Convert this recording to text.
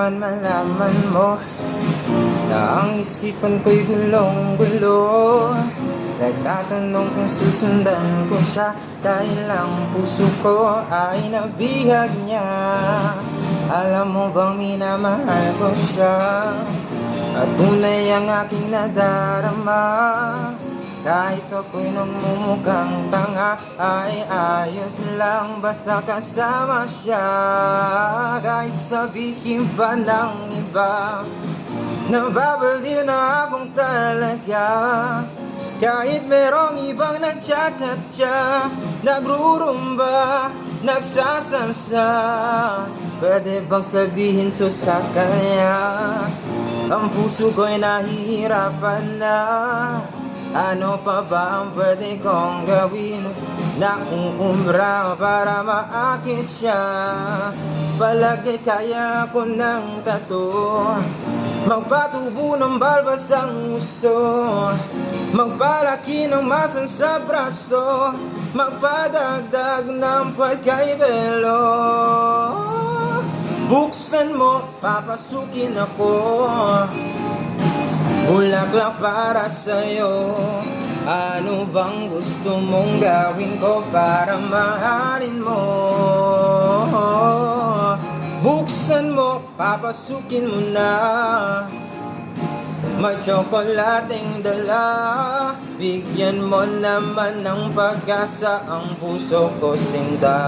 naman malaman mo na ang isipan ko'y gulong-gulo. Nagtatanong kung susundan ko siya dahil ang puso ko ay nabihag niya. Alam mo bang minamahal ko siya at tunay ang aking nadarama. Kahit ako'y nagmumukhang tanga ay ayos lang basta kasama siya. Kahit sabihin pa ng iba nababaliw na akong talaga. Kahit merong ibang nagchat-chat-chat, nagrurumba, nagsasalsa, pwede bang sabihin so sa kanya? Ang puso ko'y nahihirapan na. Ano pa ba ang pwede kong gawin na uumbra para maakit siya? Palagi kaya ko ng tattoo, magpatubo ng balbas ang uso, magpalaki ng masan sa braso, magpadagdag ng pagkaibelo. Buksan mo, papasukin ako, bulaklak para sa'yo. Ano bang gusto mong gawin ko para mahalin mo? Buksan mo, papasukin mo na, may tsokolateng dala. Bigyan mo naman ng pag-asa ang puso ko sinda.